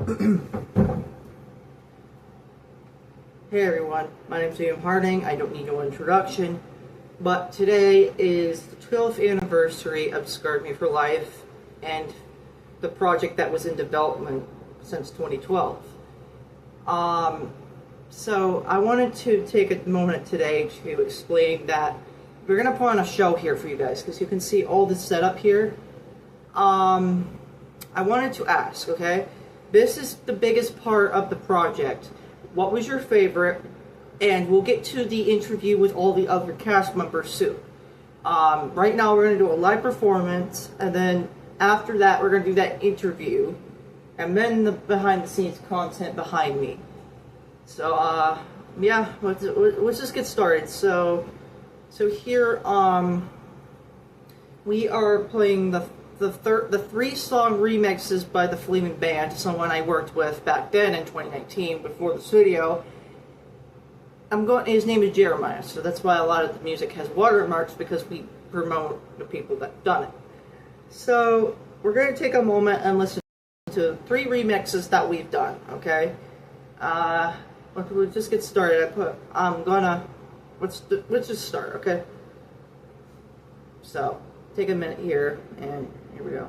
Hey everyone, my name is William Harding. I don't need no introduction, but today is the 12th anniversary of Scarred Me for Life and the project that was in development since 2012. So I wanted to take a moment today to explain that we're going to put on a show here for you guys, because you can see all this setup here. I wanted to ask, okay, this is the biggest part of the project. What was your favorite? And we'll get to the interview with all the other cast members soon. Right now we're going to do a live performance, and then after that we're going to do that interview, and then the behind the scenes content behind me. So yeah, let's just get started. So here we are playing the 3-song remixes by the Flaming Band, someone I worked with back then in 2019 before the studio. His name is Jeremiah, so that's why a lot of the music has watermarks, because we promote the people that've done it. So we're going to take a moment and listen to 3 remixes that we've done, okay? We'll just get started. Let's just start, okay? So take a minute here, and here we go.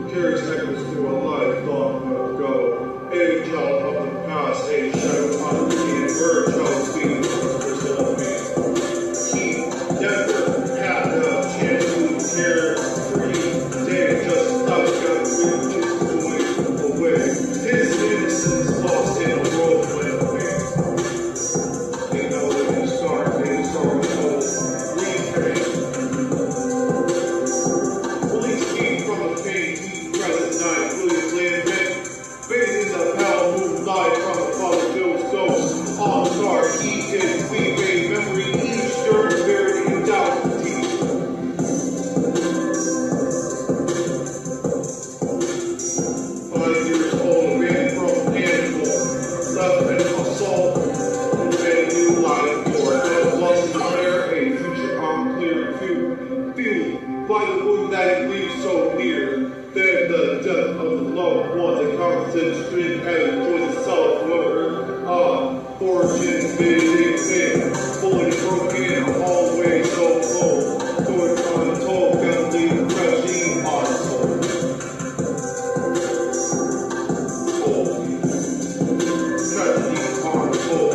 Carries echoes through a life long ago. A child of the past, a shadow on the being, word child speaking for me. He never had a chance to care free. They just thought got moved his away. His innocence lost in a world went away. They know that his scar, his sorrow told. Repay. Release me from the pain. Night, Williams land in, bathing the pale moonlight from the fallen Bill's ghost. On the guard, he did we made memory, each stirred, buried in doubt and deep. 5 years old, ran from animal, left in a soul, and a new life for it. Lost in air, a future unclear, fueled by the wound that leaves so near. Then the death of the loved ones and constant stream added towards the self-murder. Origins big, fully broken, always so low. Towards untold, family regime on soul. Tragedy on soul.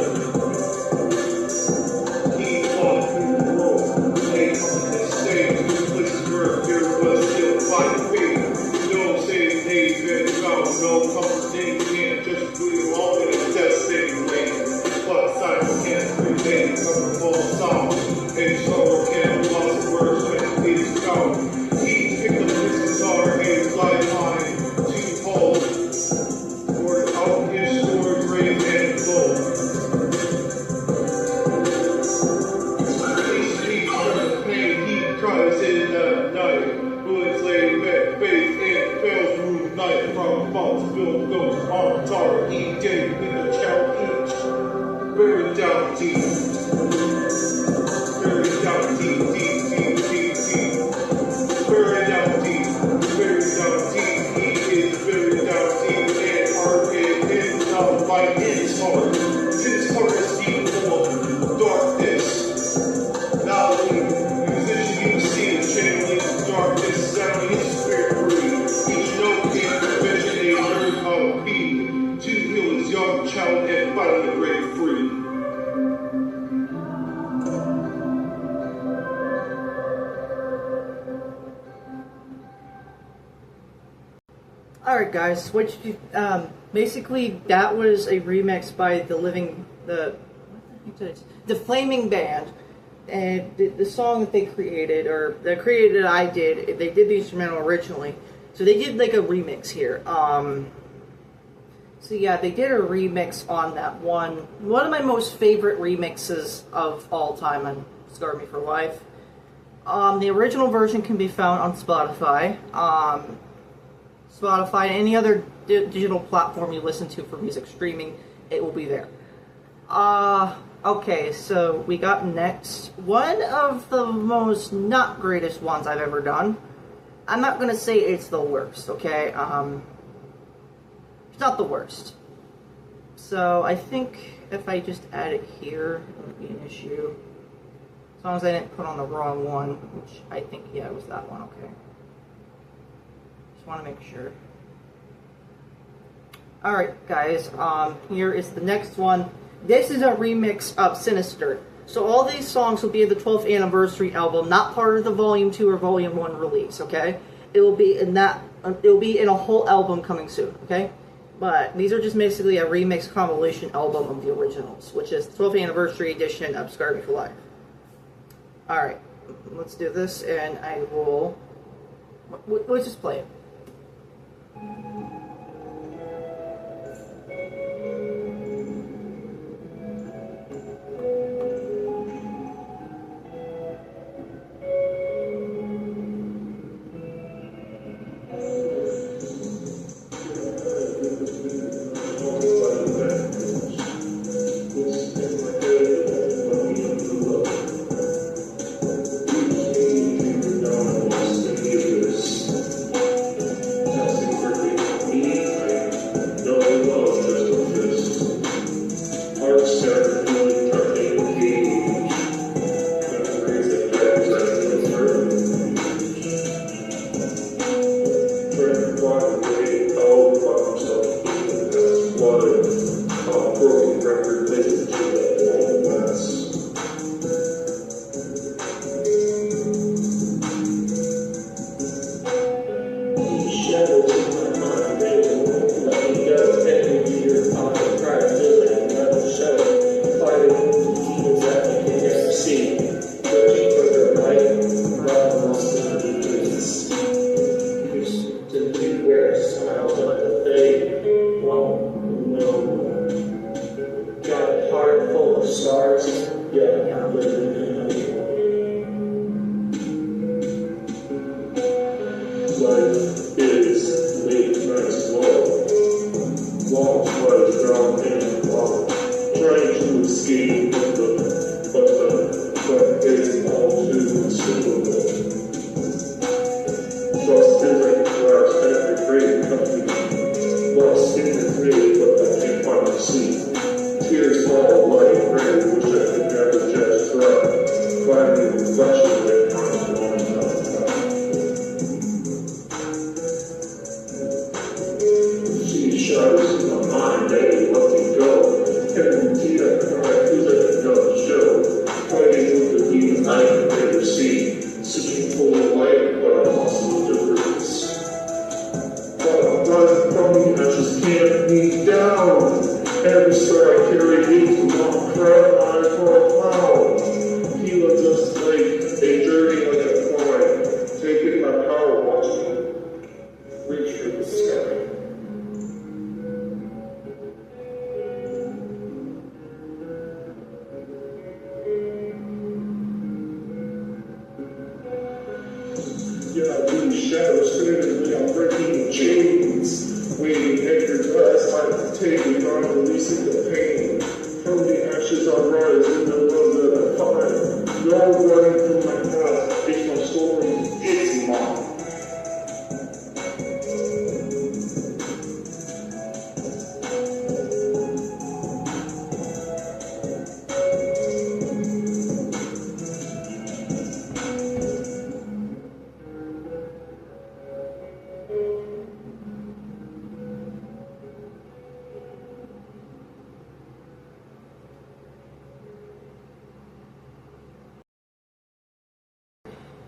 He fought through the road. They come to stay to places where there was still fighting faith. No saving haven found, no comforting can't just breathe along in a devastating lane. But silence can't remain, comfortable sound. And sorrow can't lost words when it is found. He picked up his guitar and his lifeline to hold. Poured out his sword, grave and gold. He from the pain he cries in the night. Bullets lay back, faith and fails through night. From false built ghosts on tar, he gave me the child each. Buried down deep. Buried down deep, deep, deep, deep, deep. Buried down deep, buried down deep. He is buried down deep, and our head is down by his heart. His heart is deep full of darkness. Now the musician you see is channeling darkness, sounding his spirit free. Each note can envision a bird of being to heal his young child and finally break free. Alright guys, basically that was a remix by the Flaming Band, and the song that they created, or they created, I did, they did the instrumental originally, so they did like a remix here. So yeah, they did a remix on that one of my most favorite remixes of all time on Scarred Me for Life. The original version can be found on Spotify. Spotify, and any other digital platform you listen to for music streaming, it will be there. Okay, so we got next. One of the most not greatest ones I've ever done. I'm not gonna say it's the worst, okay? It's not the worst. So I think if I just add it here, it won't be an issue. As long as I didn't put on the wrong one, which I think, yeah, it was that one, okay. Just want to make sure. Alright, guys, here is the next one. This is a remix of Sinister. So all these songs will be in the 12th anniversary album, not part of the Volume 2 or Volume 1 release, okay? It will be in that, it will be in a whole album coming soon, okay? But these are just basically a remix compilation album of the originals, which is the 12th anniversary edition of Scar Me for Life. Alright, let's do this, and I will, let's just play it.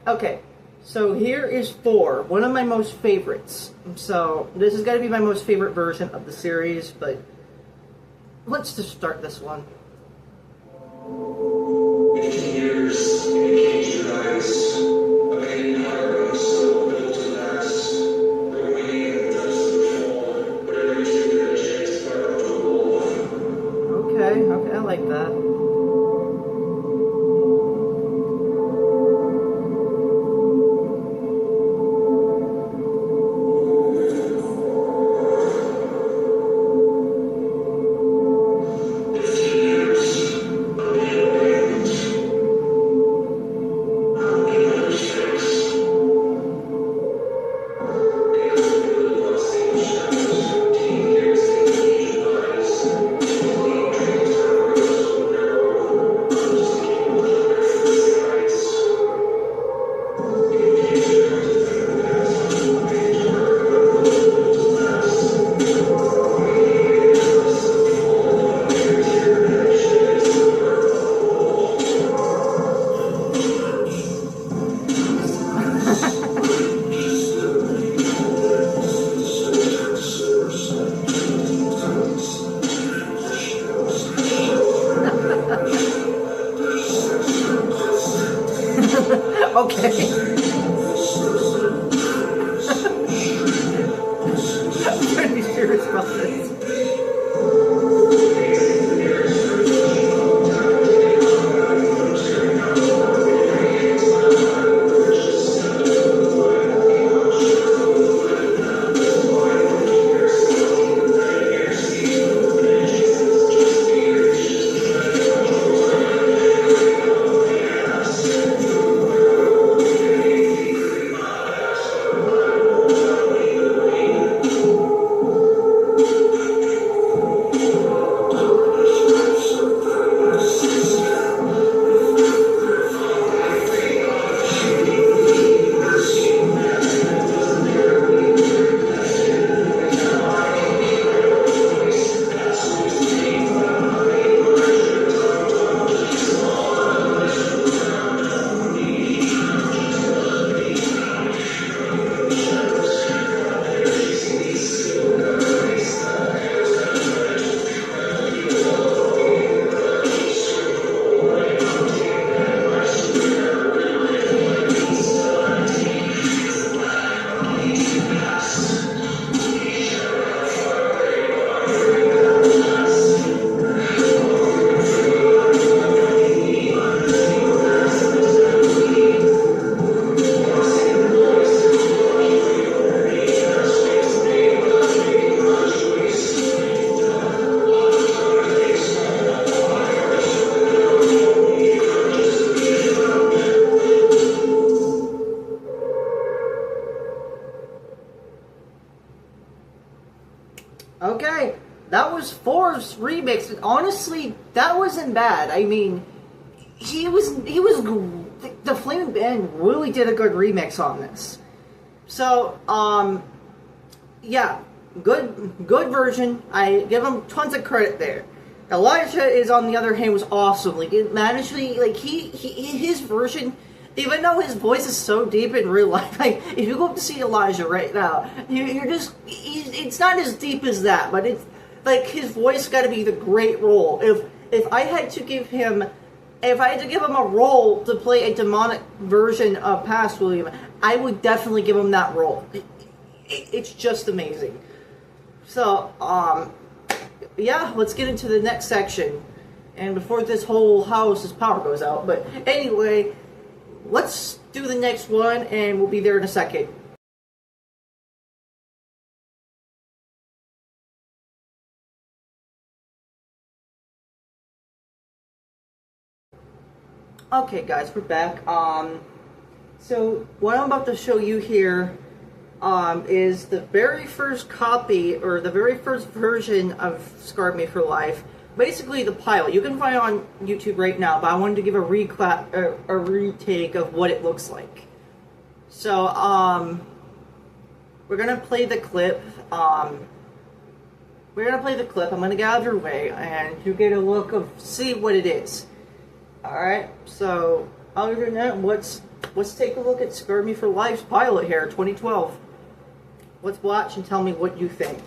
Okay, so here is 4, one of my most favorites. So this has got to be my most favorite version of the series, but let's just start this one. Years engage your eyes, a pain heart and soul built to last. The waiting and dust to fall, but every day a chance to find out the goal. Okay, I like that. Okay. I'm trying to be serious about this. Okay, that was Forbes remix. And honestly, that wasn't bad. I mean, the Flaming Band really did a good remix on this. So, yeah, good version. I give him tons of credit there. Elijaah is, on the other hand, was awesome. Like, it managed to, like, his version, even though his voice is so deep in real life, like, if you go up to see Elijaah right now, it's not as deep as that, but it's, like, his voice got to be the great role. If I had to give him a role to play a demonic version of Past William, I would definitely give him that role. It's just amazing. So, yeah, let's get into the next section. And before this whole house's power goes out. But anyway, let's do the next one, and we'll be there in a second. Okay, guys, we're back. So what I'm about to show you here is the very first copy, or the very first version of Scarred Me for Life. Basically, the pilot. You can find it on YouTube right now, but I wanted to give a retake of what it looks like. So, we're gonna play the clip. I'm gonna get out of your way, and you get a look of, see what it is. Alright, so, other than that, let's take a look at Scarred Me for Life's pilot here, 2012. Let's watch and tell me what you think.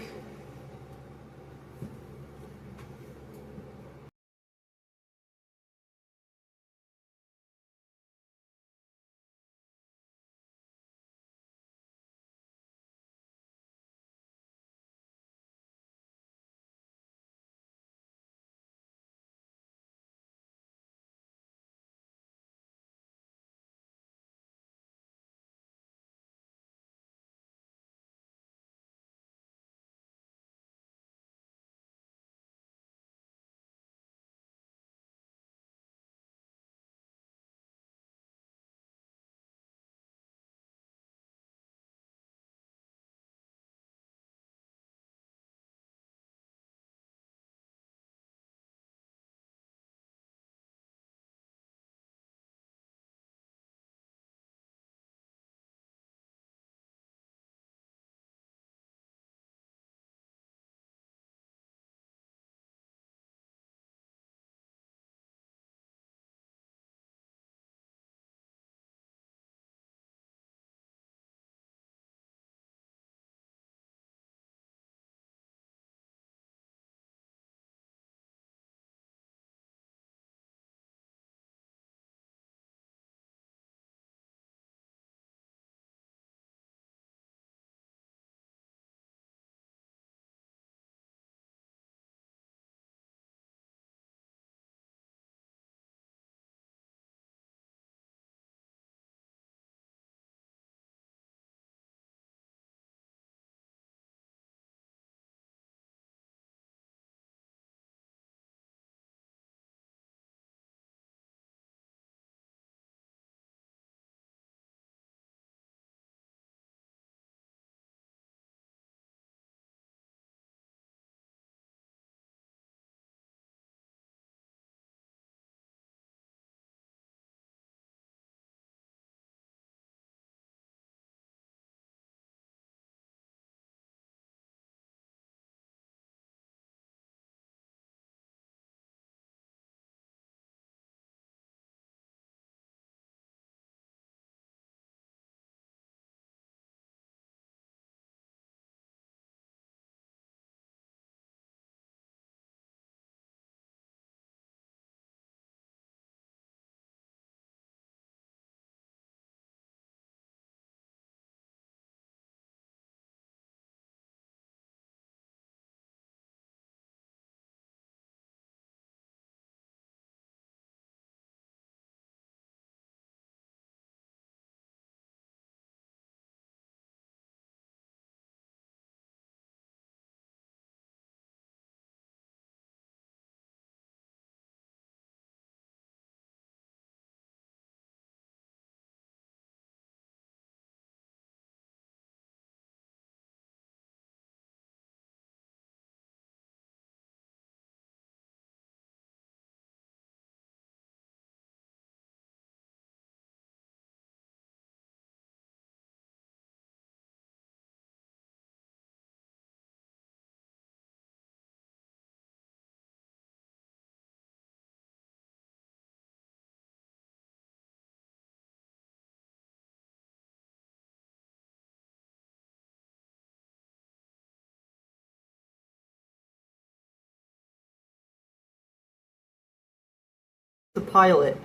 the pilot,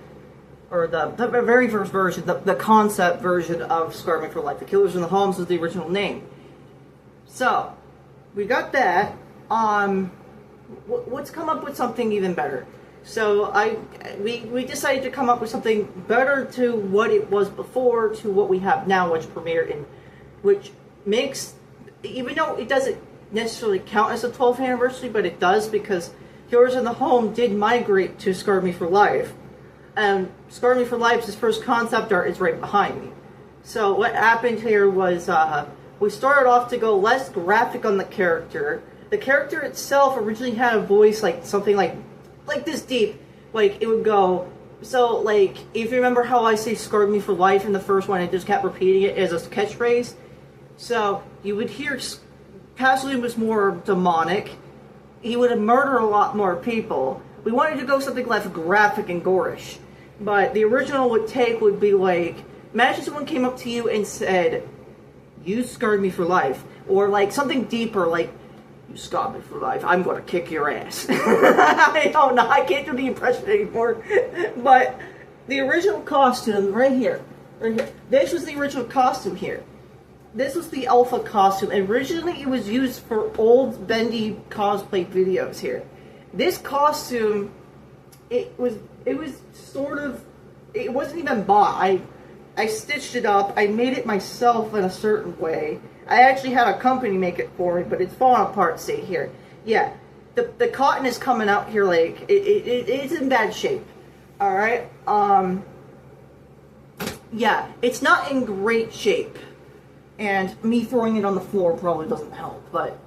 or the very first version, the concept version of Scar Me for Life. The Killers in the Homes was the original name. So, we got that. Let's come up with something even better. So we decided to come up with something better to what it was before, to what we have now, which premiered in, which makes, even though it doesn't necessarily count as a 12th anniversary, but it does, because Killers in the Home did migrate to Scar Me for Life, and Scar Me for Life's first concept art is right behind me. So what happened here was we started off to go less graphic on the character. The character itself originally had a voice like something like this deep, like it would go, so like, if you remember how I say "Scarred Me for Life" in the first one, I just kept repeating it as a catchphrase. So you would hear Pasolini was more demonic. He would murder a lot more people. We wanted to go something less graphic and gorish, but the original would be like, imagine someone came up to you and said, "You scarred me for life," or like something deeper, like, "You scarred me for life, I'm gonna kick your ass." I don't know, I can't do the impression anymore. But the original costume, right here. This was the original costume here. This was the alpha costume. Originally, it was used for old bendy cosplay videos here. This costume, it wasn't even bought. I stitched it up. I made it myself in a certain way. I actually had a company make it for me, but it's falling apart. See here, yeah. The cotton is coming out here like it's in bad shape. All right. Yeah, it's not in great shape, and me throwing it on the floor probably doesn't help. But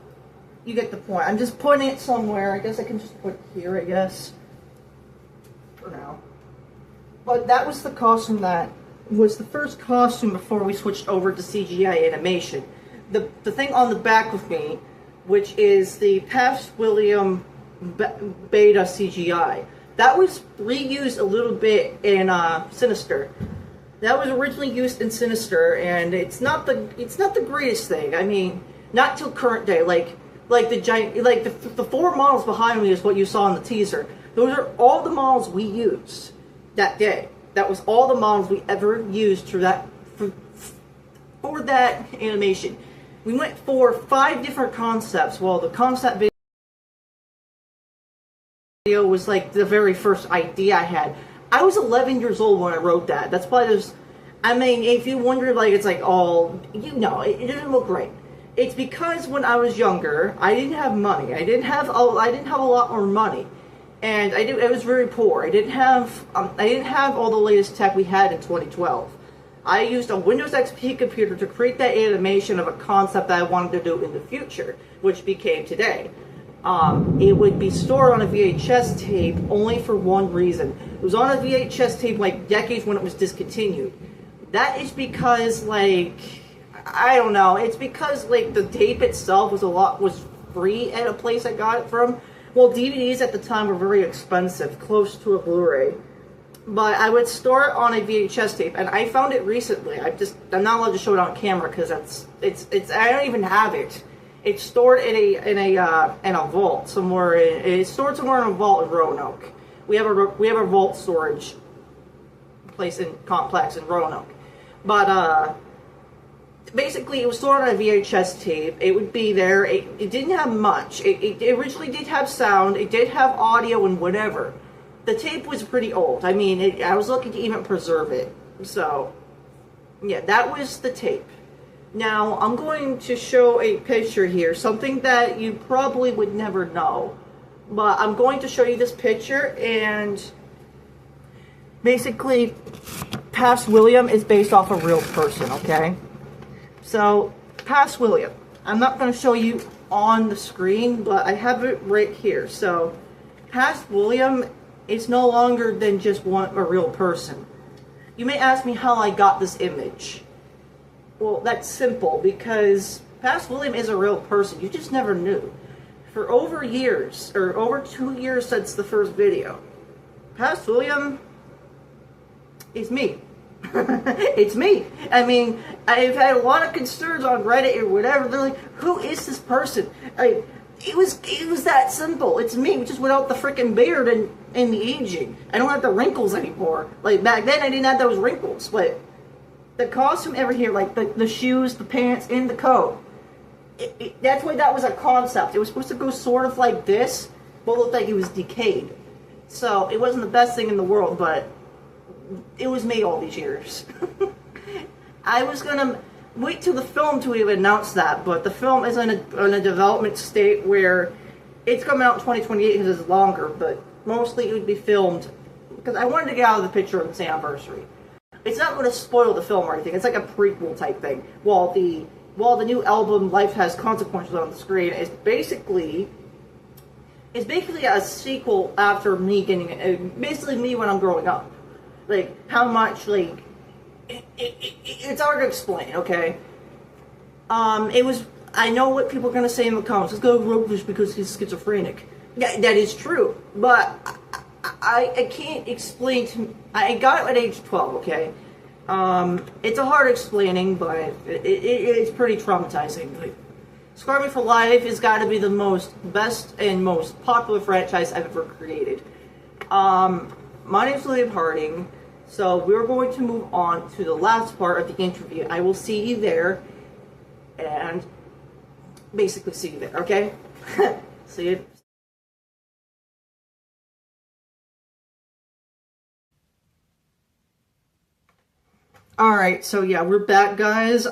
you get the point. I'm just putting it somewhere. I guess I can just put it here. I guess for now. But that was the costume that was the first costume before we switched over to CGI animation. The thing on the back with me, which is the Pabst William Beta CGI, that was reused a little bit in Sinister. That was originally used in Sinister, and it's not the greatest thing. I mean, not till current day. Like the giant, like the 4 models behind me is what you saw in the teaser. Those are all the models we used that day. That was all the models we ever used for that animation. We went for 5 different concepts. Well, the concept video was like the very first idea I had. I was 11 years old when I wrote that. That's why there's, I mean, if you wonder, like, it's like all, you know, it doesn't look great. It's because when I was younger, I didn't have money. I didn't have a lot more money. And I was very poor. I didn't have all the latest tech we had in 2012. I used a Windows XP computer to create that animation of a concept that I wanted to do in the future, which became today. It would be stored on a VHS tape only for one reason. It was on a VHS tape like decades when it was discontinued. That is because, like, I don't know. It's because like the tape itself was free at a place I got it from. Well, DVDs at the time were very expensive, close to a Blu-ray. But I would store it on a VHS tape, and I found it recently. I'm not allowed to show it on camera because I don't even have it. It's stored in a vault somewhere. It's stored somewhere in a vault in Roanoke. We have a vault storage place complex in Roanoke. But basically, it was stored on a VHS tape. It would be there. It didn't have much. It originally did have sound. It did have audio and whatever. The tape was pretty old. I mean, I was looking to even preserve it. So, yeah, that was the tape. Now, I'm going to show a picture here. Something that you probably would never know. But I'm going to show you this picture, and basically, Pabst William is based off a real person, okay? So, Pabst William. I'm not going to show you on the screen, but I have it right here. So, Pabst William is no longer than just a real person. You may ask me how I got this image. Well, that's simple, because Pabst William is a real person. You just never knew. For over 2 years since the first video, Pabst William is me. It's me. I mean, I've had a lot of concerns on Reddit or whatever. They're like, who is this person? It was that simple. It's me, just without the freaking beard and in the aging. I don't have the wrinkles anymore. Like, back then, I didn't have those wrinkles. But the costume ever here, like the shoes, the pants, and the coat, that's why that was a concept. It was supposed to go sort of like this, but looked like it was decayed. So it wasn't the best thing in the world, but it was made all these years. I was gonna wait till the film to even announce that, but the film is in a development state where it's coming out in 2028 because it's longer, but mostly it would be filmed because I wanted to get out of the picture on its anniversary. It's not going to spoil the film or anything. It's like a prequel type thing. While the new album Life Has Consequences on the screen is basically a sequel after me getting basically me when I'm growing up. Like how much like it's hard to explain. Okay, it was. I know what people are going to say in the comments. Let's go Robish because he's schizophrenic. Yeah, that is true, but I can't explain I got it at age 12, okay? It's a hard explaining, but it's pretty traumatizing. Like, Scar Me for Life has got to be the best and most popular franchise I've ever created. My name's Elijaah Harding, so we're going to move on to the last part of the interview. I will see you there, and basically see you there, okay? See you. Alright, so yeah, we're back, guys.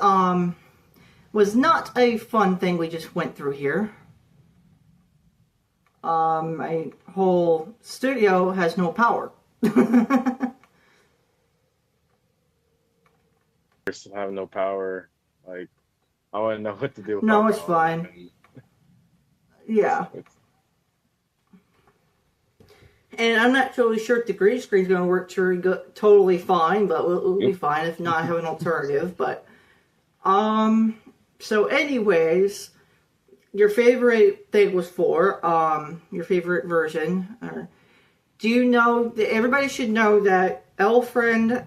Was not a fun thing we just went through here. My whole studio has no power. Still have no power. Like, I wouldn't know what to do. No, it's fine. Yeah. And I'm not totally sure if the green screen's going to work totally fine, but we'll be fine if not. I have an alternative. But, so anyways, your favorite thing was your favorite version. Do you know, everybody should know that L-Friend,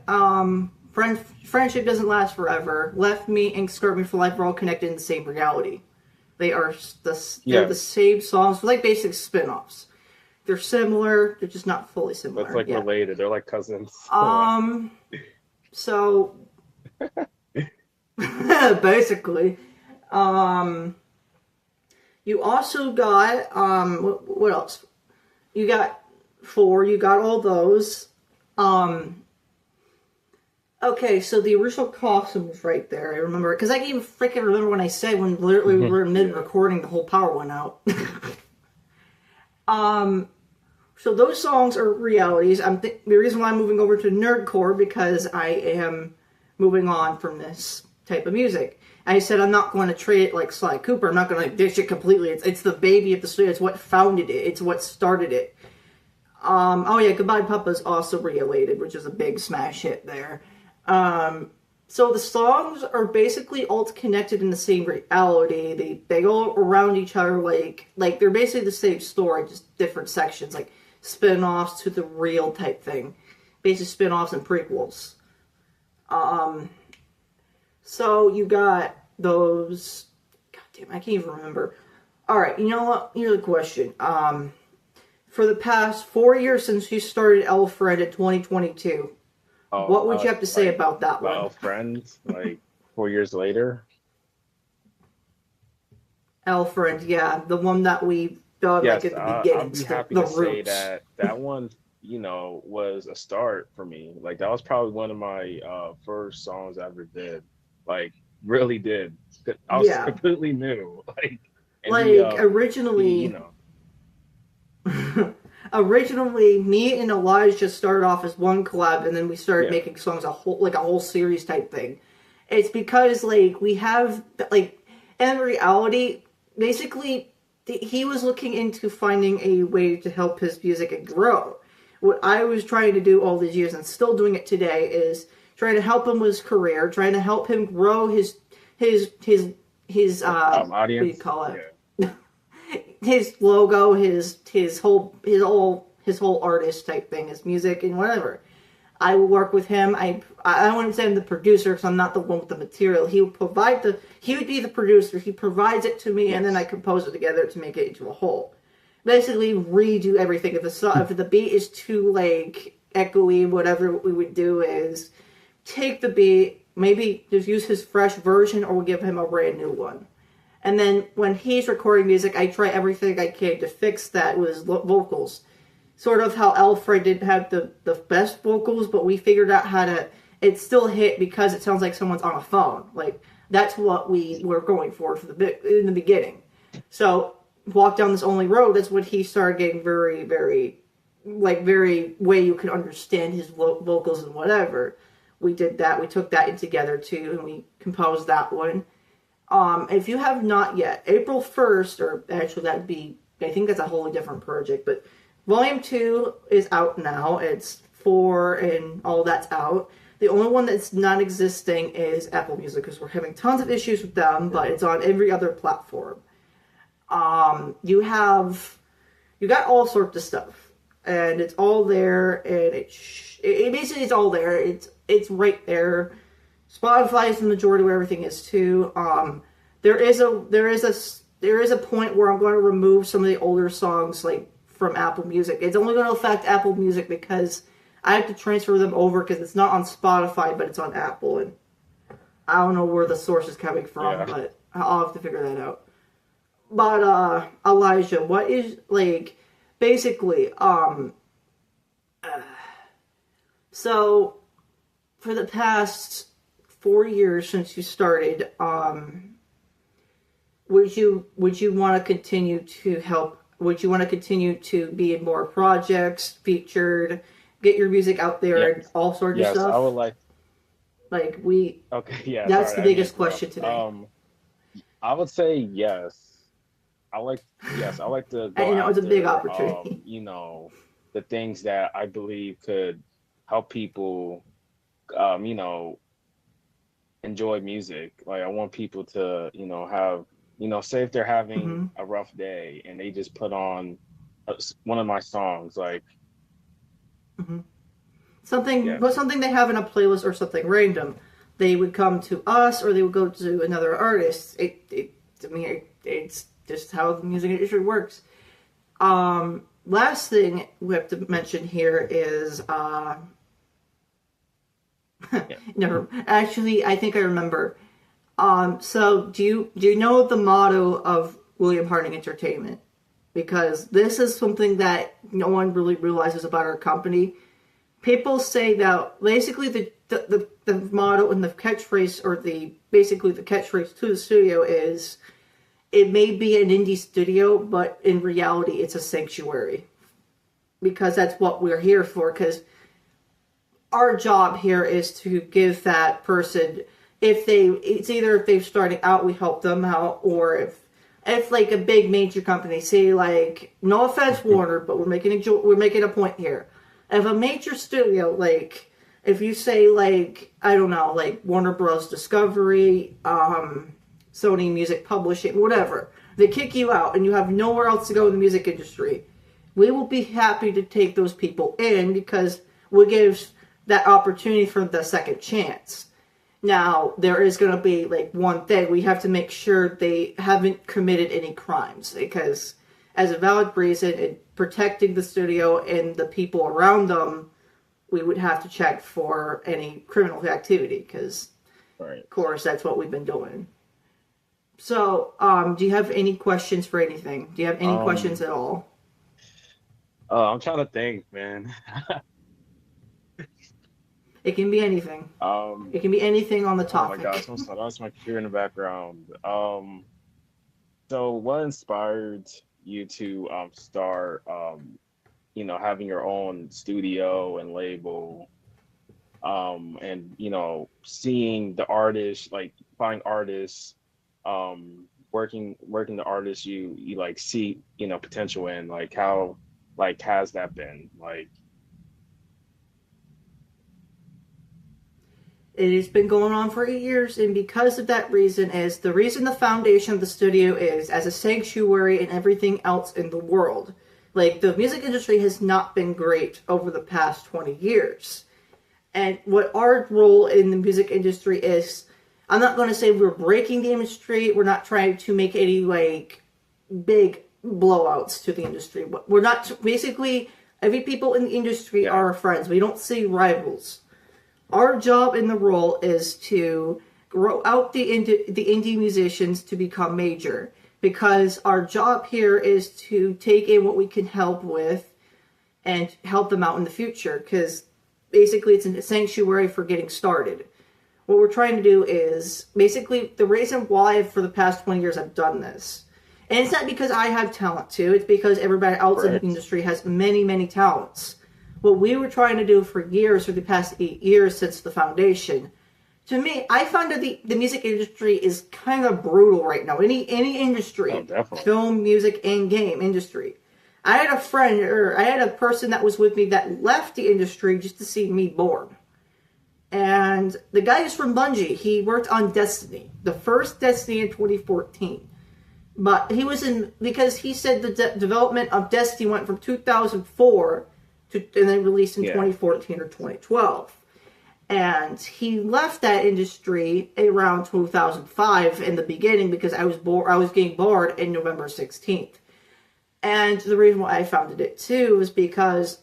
Friendship Doesn't Last Forever, Left Me, and Scar Me for Life are all connected in the same reality. They are they're the same songs, like basic spin-offs. They're similar, they're just not fully similar. It's like related, they're like cousins. So basically, you also got what else? You got 4. You got all those. Okay, so the original costume was right there. I remember because I can even freaking remember when I said when literally we were mid recording, the whole power went out. So those songs are realities. The reason why I'm moving over to nerdcore because I am moving on from this type of music. I said I'm not going to treat it like Sly Cooper. I'm not going to ditch it completely. It's the baby of the studio. It's what founded it. It's what started it. Oh yeah, Goodbye Papa is also related, which is a big smash hit there. So the songs are basically all connected in the same reality. They go around each other like they're basically the same story, just different sections, like spin-offs to the real type thing. Basically spin-offs and prequels. So you got those. God damn, I can't even remember. Alright, you know what? Here's the question. For the past 4 years since you started L-Friend in 2022, what would you have to say about that one? L-Friend, like 4 years later. L-Friend, yeah, the one that we done like at the beginning. I'd be happy to say that one, was a start for me. Like that was probably one of my first songs I ever did. Like really did. I was completely new. Originally. Originally, me and Elijaah started off as one collab, and then we started making songs a whole series type thing. It's because we have in reality, basically, he was looking into finding a way to help his music grow. What I was trying to do all these years, and still doing it today, is trying to help him with his career, trying to help him grow his audience. What do you call it? Yeah. His logo, his whole artist type thing, his music and whatever. I will work with him. I wouldn't say I'm the producer because I'm not the one with the material. He would be the producer. He provides it to me, and then I compose it together to make it into a whole. basically redo everything. If the beat is too like echoey, whatever we would do is take the beat, maybe just use his fresh version, or we'll give him a brand new one. And then when he's recording music, I try everything I can to fix that with his vocals. Sort of how Alfred didn't have the best vocals, but we figured out how to, it still hit because it sounds like someone's on a phone. Like, that's what we were going for in the beginning. So, Walk Down This Only Road, that's when he started getting very, very, very way you could understand his vocals and whatever. We did that. We took that in together, too, and we composed that one. If you have not yet, April 1st, or actually that'd be, I think that's a wholly different project, but Volume 2 is out now. It's 4 and all that's out. The only one that's not existing is Apple Music, because we're having tons of issues with them, but it's on every other platform. You got all sorts of stuff, and it's all there, and it basically it's all there. It's right there. Spotify is the majority where everything is too. There is a point where I'm going to remove some of the older songs from Apple Music. It's only going to affect Apple Music because I have to transfer them over because it's not on Spotify, but it's on Apple, and I don't know where the source is coming from, but I'll have to figure that out. But Elijah, what is basically so for the past 4 years since you started, would you want to continue to help? Would you want to continue to be in more projects, featured, get your music out there, and all sorts of stuff? Yes, I would like. Okay, yeah. That's the biggest question today. I would say yes. I like to. Go it's a big opportunity. The things that I believe could help people, enjoy music. Like, I want people to, have, say if they're having a rough day and they just put on one of my songs, something they have in a playlist or something random. They would come to us, or they would go to another artist. It's just how the music industry works. Last thing we have to mention here is actually, I think I remember. So do you know the motto of William Harding Entertainment? Because this is something that no one really realizes about our company. People say that basically the motto and the catchphrase, or the catchphrase to the studio is, it may be an indie studio, but in reality it's a sanctuary. Because that's what we're here for. Because our job here is to give that person, if they're starting out, we help them out, or if a big major company, say no offense, Warner, but we're making a point here. If a major studio, if you say I don't know, Warner Bros. Discovery, Sony Music Publishing, whatever, they kick you out and you have nowhere else to go in the music industry, we will be happy to take those people in, because we give that opportunity for the second chance. Now, there is going to be one thing. We have to make sure they haven't committed any crimes, because as a valid reason in protecting the studio and the people around them, we would have to check for any criminal activity, because of course that's what we've been doing. So, do you have any questions for anything? Do you have any questions at all? I'm trying to think, man. It can be anything. It can be anything on the topic. Oh my gosh, that's my computer in the background. So what inspired you to start, having your own studio and label, and seeing the artists, finding artists, working the artists you see potential in, how has that been It has been going on for 8 years, and because of that reason is the reason the foundation of the studio is as a sanctuary and everything else in the world. The music industry has not been great over the past 20 years. And what our role in the music industry is, I'm not going to say we're breaking the industry, we're not trying to make any big blowouts to the industry. We're not, basically, every people in the industry are our friends. We don't see rivals. Our job in the role is to grow out the indie musicians to become major, because our job here is to take in what we can help with and help them out in the future, because basically it's a sanctuary for getting started. What we're trying to do is, basically, the reason why for the past 20 years I've done this, and it's not because I have talent too, it's because everybody else in the industry has many, many talents. What we were trying to do for years, for the past 8 years since the foundation, to me, I found that the music industry is kind of brutal right now. Any industry, film, music, and game industry. I had a friend, or I had a person that was with me that left the industry just to see me born. And the guy is from Bungie. He worked on Destiny, the first Destiny in 2014. But he was in, because he said the development of Destiny went from 2004 to, and then released in 2014 or 2012. And he left that industry around 2005 in the beginning because I was getting bored in November 16th. And the reason why I founded it too was because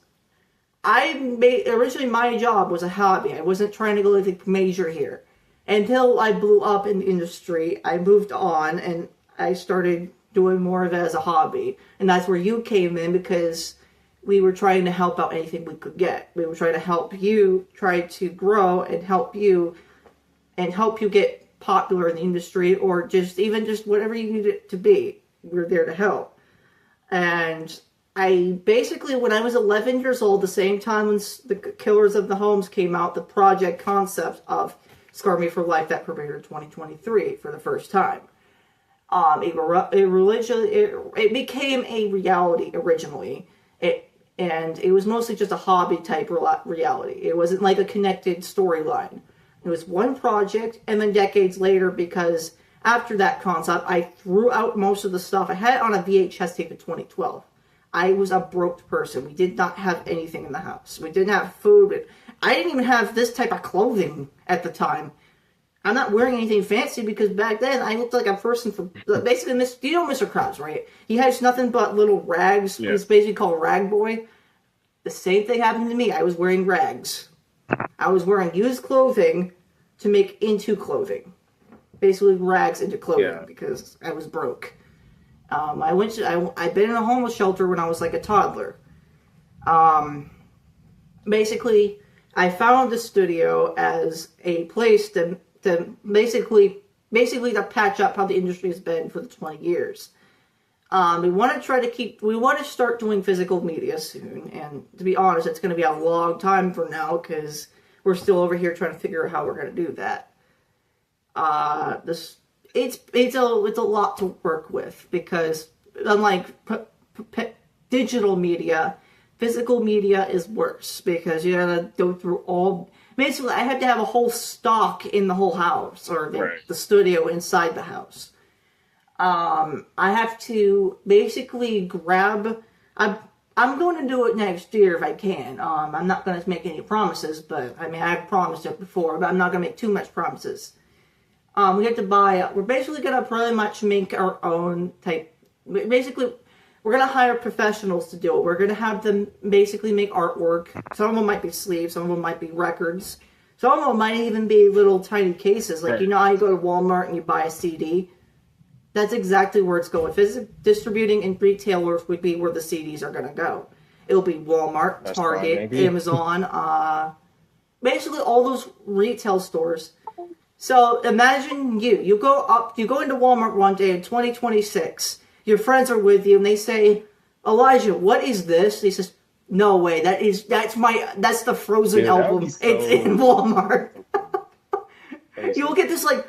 originally my job was a hobby. I wasn't trying to go like a major here. Until I blew up in the industry, I moved on and I started doing more of it as a hobby. And that's where you came in, because we were trying to help out anything we could get. We were trying to help you try to grow and help you get popular in the industry, or just whatever you need it to be. We're there to help. And I basically, when I was 11 years old, the same time when the Killers of the Homes came out, the project concept of Scar Me for Life that premiered in 2023 for the first time. It became a reality originally. And it was mostly just a hobby type reality. It wasn't like a connected storyline. It was one project, and then decades later, because after that concept, I threw out most of the stuff. I had it on a VHS tape in 2012. I was a broke person. We did not have anything in the house. We didn't have food. I didn't even have this type of clothing at the time. I'm not wearing anything fancy because back then I looked like a person from basically you know Mr. Krabs, right? He has nothing but little rags. Yeah. He's basically called Rag Boy. The same thing happened to me. I was wearing rags. I was wearing used clothing to make into clothing. Basically rags into clothing because I was broke. I've been in a homeless shelter when I was like a toddler. Basically, I found the studio as a place to basically to patch up how the industry has been for the 20 years. We want to start doing physical media soon, and to be honest, it's going to be a long time from now because we're still over here trying to figure out how we're going to do that. It's a lot to work with because unlike digital media, physical media is worse because you gotta go through all. Basically, I had to have a whole stock in the whole house, or the studio inside the house. I have to basically grab. I'm going to do it next year if I can. I'm not going to make any promises, but I mean I've promised it before, but I'm not going to make too much promises. We have to buy. We're basically going to pretty much make our own type. Basically, we're going to hire professionals to do it. We're going to have them basically make artwork. Some of them might be sleeves. Some of them might be records. Some of them might even be little tiny cases. Like, you know how you go to Walmart and you buy a CD? That's exactly where it's going. Distributing and retailers would be where the CDs are going to go. It'll be Walmart, Target, Amazon, basically all those retail stores. So imagine you go into Walmart one day in 2026. Your friends are with you, and they say, "Elijaah, what is this?" He says, "No way, that's the Frozen album. It's in Walmart." You'll get this like,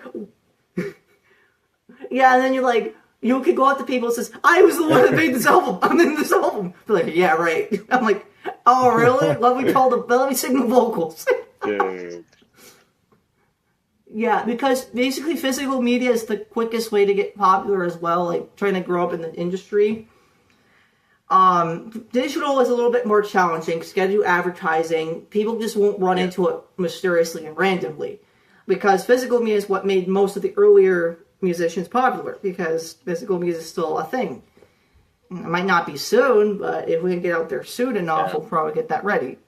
yeah, and then you're like, you could go out to people and says, "I was the one that made this album. I'm in this album." They're like, "Yeah, right." I'm like, "Oh, really? Let me sing the vocals." Yeah, because basically physical media is the quickest way to get popular as well, like trying to grow up in the industry. Digital is a little bit more challenging because you got to do advertising. People just won't run into it mysteriously and randomly. Because physical media is what made most of the earlier musicians popular, because physical media is still a thing. It might not be soon, but if we can get out there soon enough, we'll probably get that ready.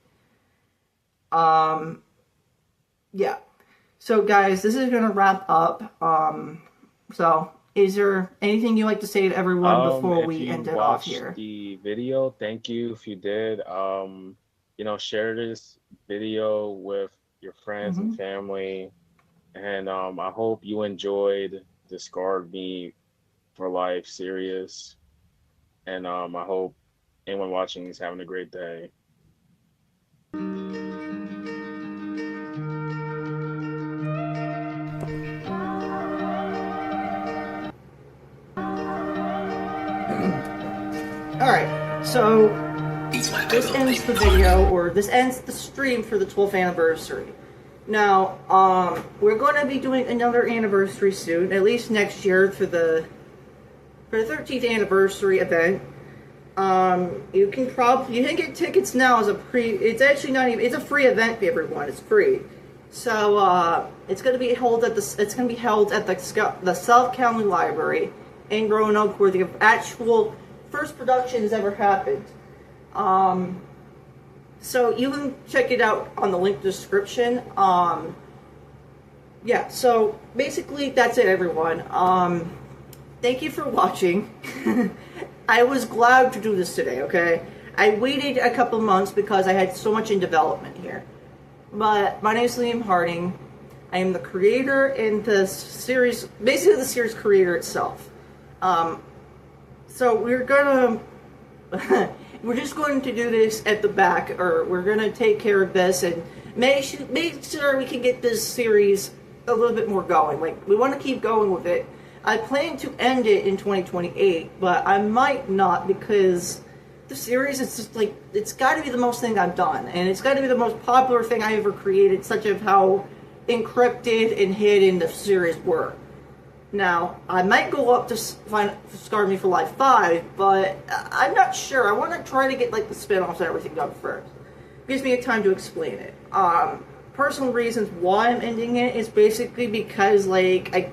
Yeah. So guys, this is gonna wrap up. So is there anything you'd like to say to everyone before we end it off here? If you watched the video, thank you. If you did, share this video with your friends and family. And I hope you enjoyed the Scarred Me for Life series. And I hope anyone watching is having a great day. Alright, so this ends the video, or this ends the stream for the 12th anniversary. Now, we're going to be doing another anniversary soon, at least next year for the 13th anniversary event. You can get tickets now as a it's actually not even, it's a free event for everyone, it's free. So, it's going to be held at the South County Library in Roanoke, where the actual first production has ever happened. So you can check it out on the link description. Yeah, so basically that's it, everyone. Thank you for watching. I was glad to do this today, okay? I waited a couple months because I had so much in development here. But my name is Liam Harding. I am the creator and the series, basically the series creator itself. So we're gonna, we're just going to do this at the back, or we're gonna take care of this and make sure we can get this series a little bit more going. Like, we want to keep going with it. I plan to end it in 2028, but I might not, because the series is just like, it's got to be the most thing I've done, and it's got to be the most popular thing I ever created, such of how encrypted and hidden the series were. Now, I might go up to find Scarred Me for Life 5, but I'm not sure. I want to try to get like the spin-offs and everything done first. Gives me a time to explain it. Personal reasons why I'm ending it is basically because, like,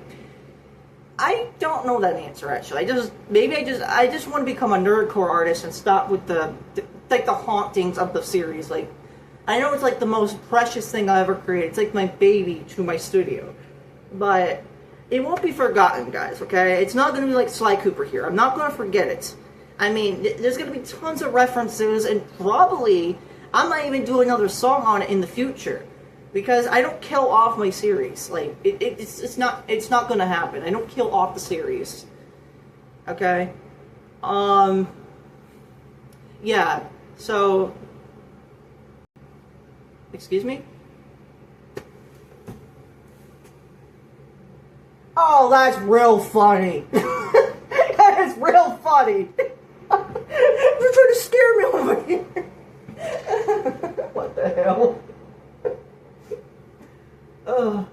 I don't know that answer, actually. I just want to become a nerdcore artist and stop with the hauntings of the series. Like, I know it's like the most precious thing I ever created. It's like my baby to my studio. But it won't be forgotten, guys, okay? It's not going to be like Sly Cooper here. I'm not going to forget it. I mean, there's going to be tons of references, and probably I might even do another song on it in the future. Because I don't kill off my series. Like, it's not going to happen. I don't kill off the series. Okay? Yeah, so, excuse me? Oh, that's real funny. That is real funny. You're trying to scare me over here. What the hell? Ugh.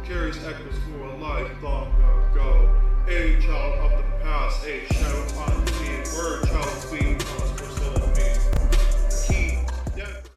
Carries echoes for a life long ago. A child of the